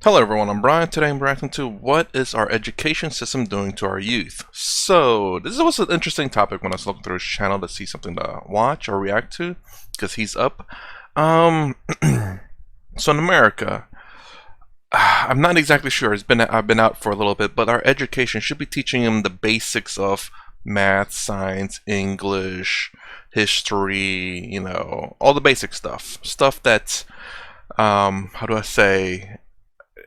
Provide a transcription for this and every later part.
Hello everyone, I'm Brian. Today I'm reacting to what is our education system doing to our youth. So, this was an interesting topic when I was looking through his channel to see something to watch or react to, because he's up. Um, so in America, I'm not exactly sure. I've been out for a little bit, but our education should be teaching them the basics of math, science, English, history, all the basic stuff. Stuff that's, how do I say,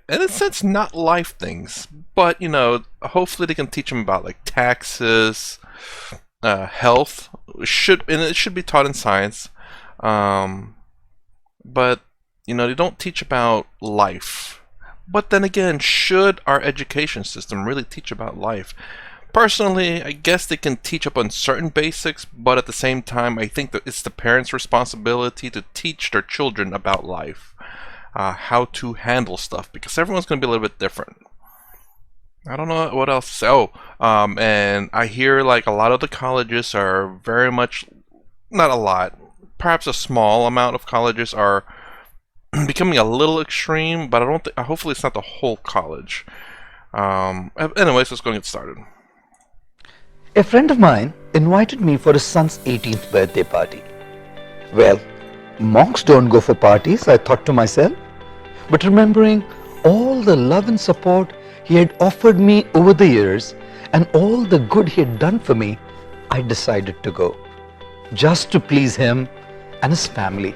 in a sense, not life things, but hopefully they can teach them about like taxes, health. It should be taught in science, um, but they don't teach about life. But then again, should our education system really teach about life? Personally, I guess they can teach up on certain basics, but at the same time, I think that it's the parents' responsibility to teach their children about life. How to handle stuff, because everyone's going to be a little bit different. I don't know what else to say. And I hear like a lot of the colleges are very much, not a lot, perhaps a small amount of colleges are becoming a little extreme, but I don't think, hopefully it's not the whole college. Anyways, let's go and get started. A friend of mine invited me for his son's 18th birthday party. Well, monks don't go for parties, I thought to myself. But remembering all the love and support he had offered me over the years and all the good he had done for me, I decided to go, just to please him and his family.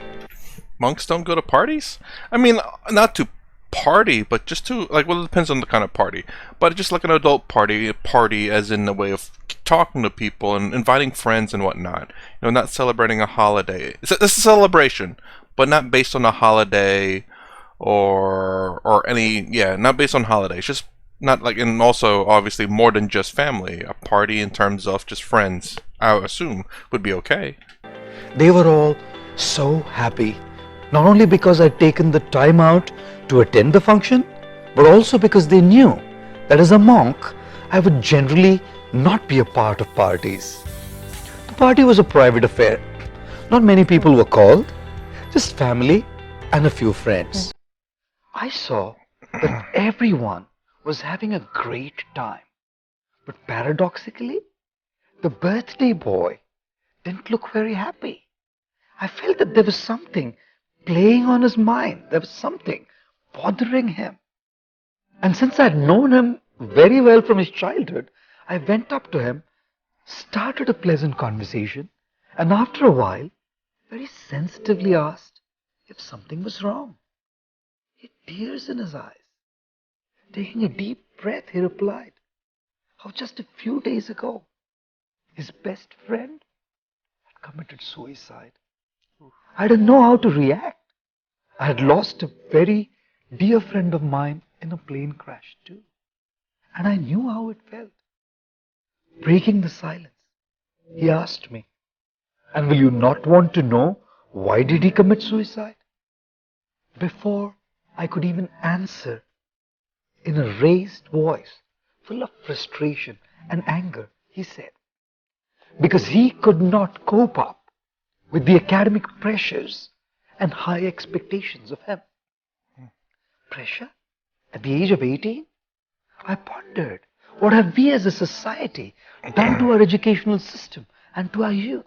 Monks don't go to parties? I mean, not to party, but just to, like, well, it depends on the kind of party. But just like an adult party, a party as in a way of talking to people and inviting friends and whatnot. Not celebrating a holiday. It's a celebration, but not based on a holiday or any, not based on holidays. Just not like, and also obviously more than just family. A party in terms of just friends, I assume, would be okay. They were all so happy, not only because I'd taken the time out to attend the function, but also because they knew that as a monk, I would generally not be a part of parties. The party was a private affair. Not many people were called, just family and a few friends. I saw that everyone was having a great time. But paradoxically, the birthday boy didn't look very happy. I felt that there was something playing on his mind. There was something bothering him. And since I'd known him very well from his childhood, I went up to him, started a pleasant conversation, and after a while, very sensitively asked if something was wrong. He had tears in his eyes. Taking a deep breath, he replied, how just a few days ago, his best friend had committed suicide. I didn't know how to react. I had lost a very dear friend of mine in a plane crash too. And I knew how it felt. Breaking the silence, he asked me, and will you not want to know why did he commit suicide? Before I could even answer, in a raised voice, full of frustration and anger, he said, because he could not cope up with the academic pressures and high expectations of him. Pressure? At the age of 18? I pondered, what have we as a society done to our educational system and to our youth?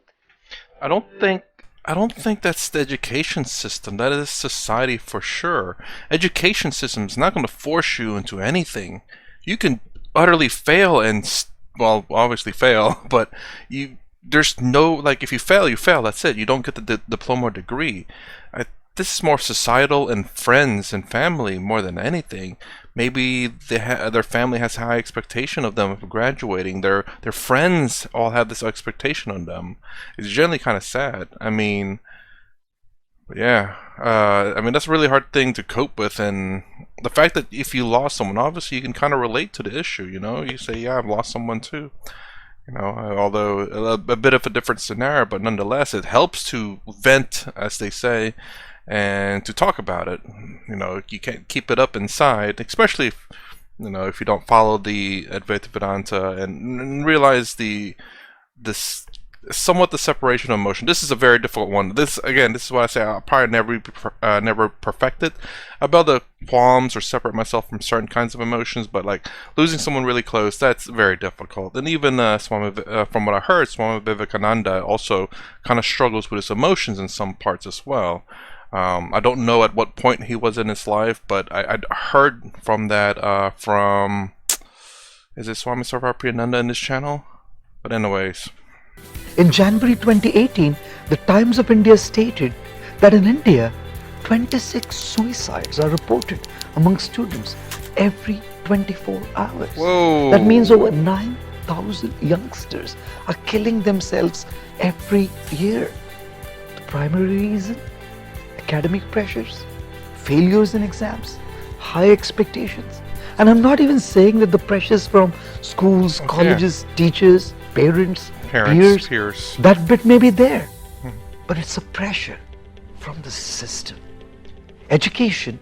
I don't think that's the education system. That is society for sure. Education system is not going to force you into anything. You can utterly fail and, well, obviously fail, but there's no, like, if you fail, you fail. That's it. You don't get the diploma or degree. This is more societal and friends and family more than anything. Maybe their family has high expectation of them for graduating. Their friends all have this expectation on them. It's generally kind of sad. I mean, yeah. That's a really hard thing to cope with, and the fact that if you lost someone, obviously you can kind of relate to the issue. You say, yeah, I've lost someone too. Although a bit of a different scenario, but nonetheless, it helps to vent, as they say, and to talk about it. You can't keep it up inside, especially if you don't follow the Advaita Vedanta and realize this somewhat the separation of emotion. This is a very difficult one. This is what I say. I'll probably never perfect it. I'll be able to qualms or separate myself from certain kinds of emotions, but like losing someone really close, that's very difficult. And even from what I heard, Swami Vivekananda also kind of struggles with his emotions in some parts as well. I don't know at what point he was in his life, but I'd heard from that is it Swami Sarvar Priyananda in this channel? But anyways. In January 2018, the Times of India stated that in India, 26 suicides are reported among students every 24 hours. Whoa. That means over 9,000 youngsters are killing themselves every year. The primary reason? Academic pressures, failures in exams, high expectations. And I'm not even saying that the pressures from schools, colleges, teachers, parents, peers, that bit may be there, but it's a pressure from the system. Education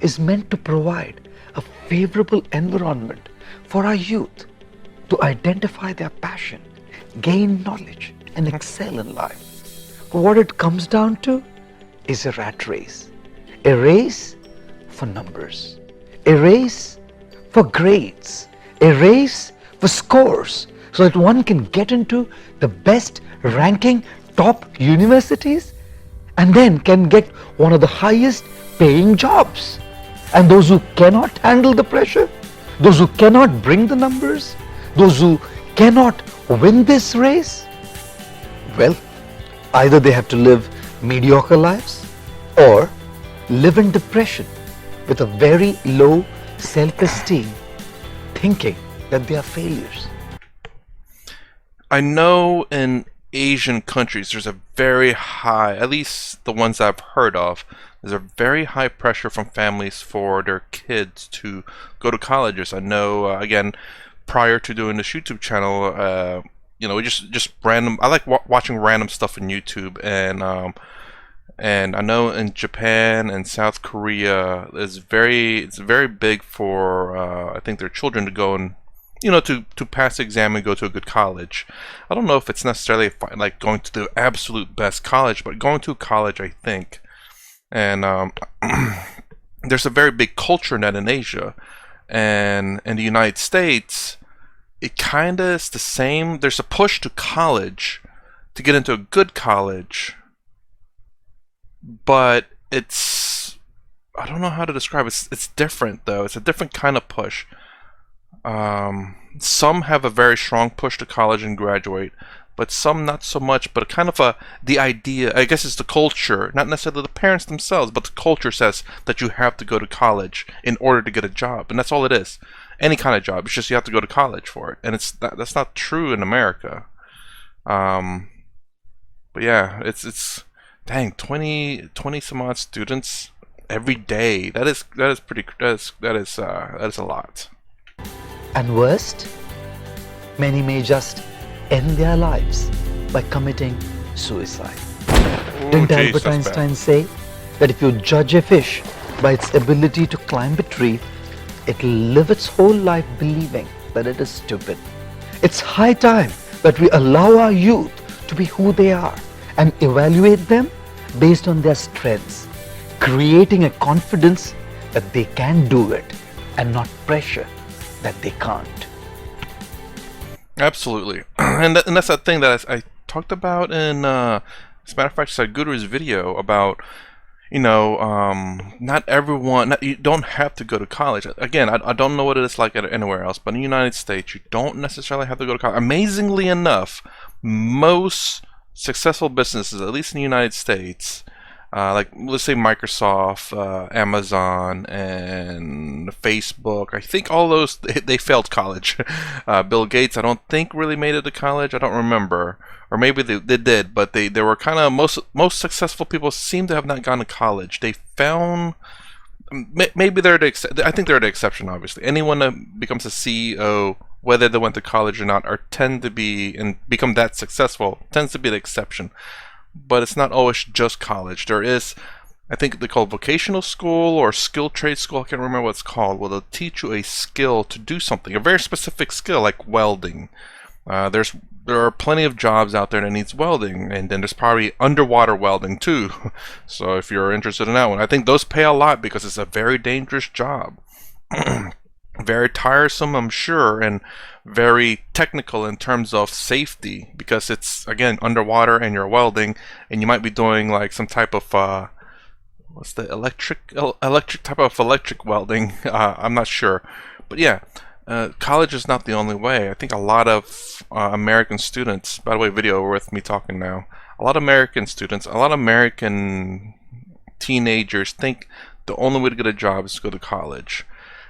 is meant to provide a favorable environment for our youth to identify their passion, gain knowledge, and excel in life. But what it comes down to is a rat race. A race for numbers. A race for grades. A race for scores, so that one can get into the best ranking top universities and then can get one of the highest paying jobs. And those who cannot handle the pressure, those who cannot bring the numbers, those who cannot win this race, well, either they have to live mediocre lives or live in depression with a very low self-esteem, thinking that they are failures. I know in Asian countries there's a very high, at least the ones I've heard of, there's a very high pressure from families for their kids to go to colleges. I know, again, prior to doing this YouTube channel, you know, just random, I like watching random stuff on YouTube, and I know in Japan and South Korea it's very big for I think their children to go and, you know, to pass the exam and go to a good college. I don't know if it's necessarily like going to the absolute best college, but going to college, I think. And there's a very big culture in that in Asia, and in the United States it kind of is the same. There's a push to college to get into a good college, but it's, I don't know how to describe it. It's different though. It's a different kind of push. Some have a very strong push to college and graduate, but some not so much. But kind of the idea, I guess, is the culture, not necessarily the parents themselves, but the culture says that you have to go to college in order to get a job, and that's all it is. Any kind of job, it's just you have to go to college for it, and that's not true in America. But yeah, it's dang, 20 some odd students every day. That is a lot. And worst, many may just end their lives by committing suicide. Didn't Albert Einstein say that if you judge a fish by its ability to climb a tree, it'll live its whole life believing that it is stupid? It's high time that we allow our youth to be who they are and evaluate them based on their strengths, creating a confidence that they can do it and not pressure that they can't. Absolutely. And that's that thing that I talked about in, as a matter of fact, Sadhguru's video about, you know, not everyone, you don't have to go to college. Again, I don't know what it is like anywhere else, but in the United States, you don't necessarily have to go to college. Amazingly enough, most successful businesses, at least in the United States, like let's say Microsoft, Amazon, and Facebook, I think all those, they failed college. Bill Gates, I don't think really made it to college. I don't remember, or maybe they did, but they were kind of, most successful people seem to have not gone to college. They found, maybe they're I think they're the exception. Obviously, anyone that becomes a CEO, whether they went to college or not, or tend to be and become that successful, tends to be the exception. But it's not always just college. There is, I think they call it vocational school or skill trade school. I can't remember what it's called. Well, they'll teach you a skill to do something, a very specific skill like welding. There's there are plenty of jobs out there that needs welding, and then there's probably underwater welding too. So if you're interested in that one, I think those pay a lot because it's a very dangerous job. Very tiresome, I'm sure, and very technical in terms of safety, because it's, again, underwater and you're welding, and you might be doing like some type of what's the electric type of electric welding. I'm not sure, but yeah. College is not the only way. I think a lot of American students, by the way, video with me talking now, a lot of American students, a lot of American teenagers think the only way to get a job is to go to college.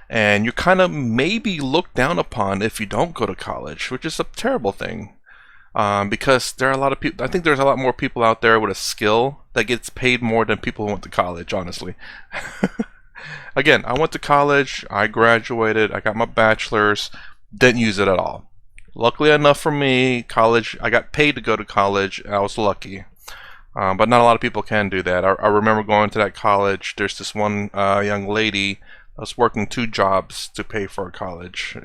And you're kind of maybe looked down upon if you don't go to college, which is a terrible thing. Because there are a lot of people, I think there's a lot more people out there with a skill that gets paid more than people who went to college, honestly. Again, I went to college, I graduated, I got my bachelor's, didn't use it at all. Luckily enough for me, college, I got paid to go to college, I was lucky. But not a lot of people can do that. I remember going to that college, there's this one young lady that was working 2 jobs to pay for her college.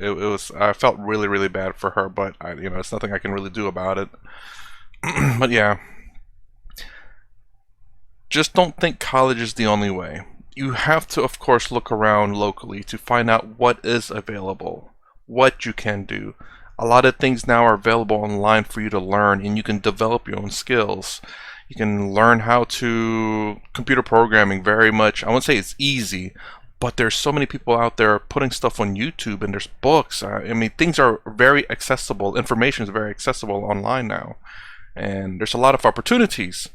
I felt really, really bad for her, but it's nothing I can really do about it. But yeah, just don't think college is the only way. You have to, of course, look around locally to find out what is available, what you can do. A lot of things now are available online for you to learn, and you can develop your own skills. You can learn how to computer programming very much. I won't say it's easy, but there's so many people out there putting stuff on YouTube, and there's books. I mean, things are very accessible. Information is very accessible online now, and there's a lot of opportunities.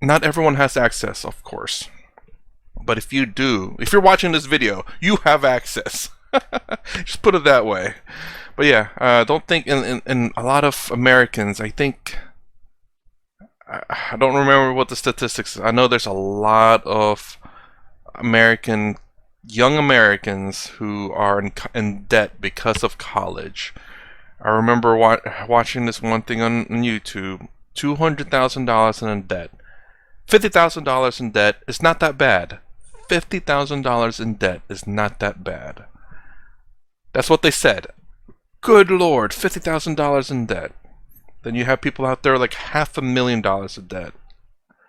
Not everyone has access, of course. But if you do, if you're watching this video, you have access. Just put it that way. But yeah, don't think, in a lot of Americans, I think, I don't remember what the statistics is. I know there's a lot of young Americans who are in debt because of college. I remember watching this one thing on YouTube, $200,000 in debt. $50,000 in debt is not that bad. $50,000 in debt is not that bad. That's what they said. Good Lord, $50,000 in debt. Then you have people out there like $500,000 in debt.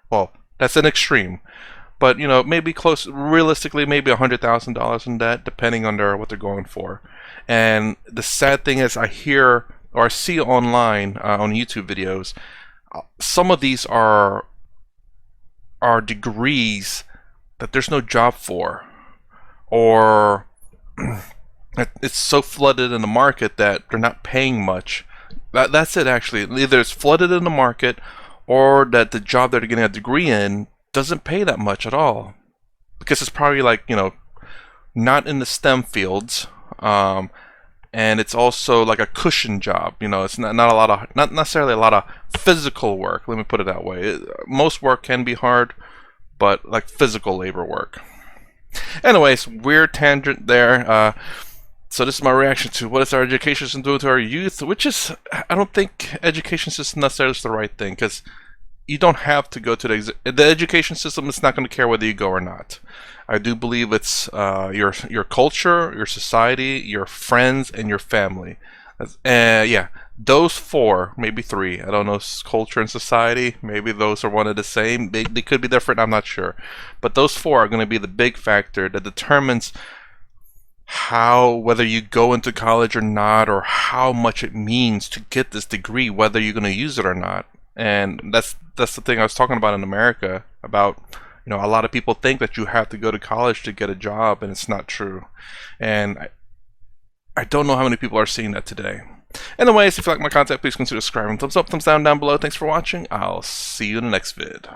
Well, that's an extreme. But, maybe close, realistically, maybe $100,000 in debt, depending on what they're going for. And the sad thing is, I hear, or I see online on YouTube videos, some of these are degrees that there's no job for, or it's so flooded in the market that they're not paying much. That's it, actually. Either it's flooded in the market, or that the job that they're getting a degree in doesn't pay that much at all, because it's probably like, not in the STEM fields, and it's also like a cushion job. It's not necessarily a lot of physical work. Let me put it that way. Most work can be hard, but like physical labor work. Anyways, weird tangent there. So this is my reaction to what is our education system doing to our youth, which is, I don't think education system necessarily is the right thing, because you don't have to go to the education system is not going to care whether you go or not. I do believe it's your culture, your society, your friends, and your family. Yeah, those 4, maybe 3. I don't know, culture and society, maybe those are one of the same. They could be different, I'm not sure. But those 4 are going to be the big factor that determines whether you go into college or not, or how much it means to get this degree, whether you're going to use it or not. And that's the thing I was talking about in America, about a lot of people think that you have to go to college to get a job, and it's not true. And I don't know how many people are seeing that today. Anyways, if you like my content, please consider subscribing. Thumbs up, thumbs down below. Thanks for watching. I'll see you in the next vid.